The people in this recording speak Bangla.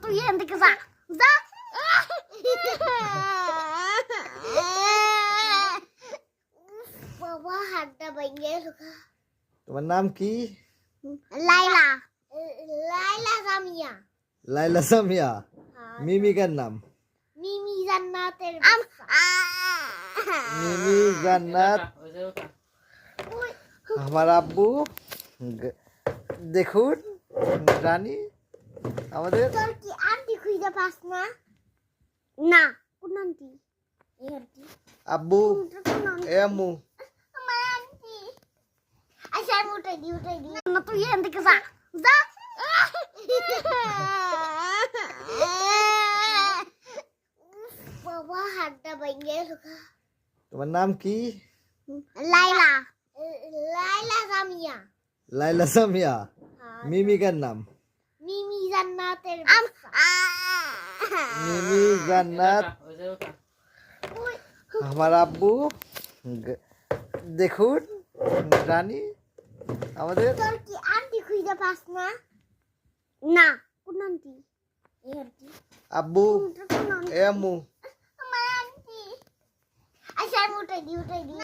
তুই এখান থেকে যা যা বাবা হাতটা ভেঙে গেল। তোমার নাম কি? লাইলা লাইলা সামিয়া। লাইলা সামিয়া। মিমিকার নাম? মিমি জান্নাতের মিমি জান্নাত। আমার আব্বু দেখুন রানী আমাদের। তোর কি আন্টি খুঁজে পাস না? না কোন আন্টি? এই আন্টি আব্বু কোন আন্টি? এ আম্মু আমার আন্টি। আচ্ছা আমি উঠাই দি না তুই এখান থেকে যা যা বাবা হাতটা ভেঙে গেল। তোমার নাম কি? লাইলা লাইলা সামিয়া। লাইলা সামিয়া। মিমিকার নাম? মিমি জান্নাতের মিমি জান্নাত। আমার আব্বু দেখুন রানী আমাদের। তোর কি আন্টি খুঁজে পাস না? না কোন আন্টি? এই আন্টি আব্বু কোন আন্টি? এ আম্মু আমার আন্টি। আচ্ছা আমি উঠাই দি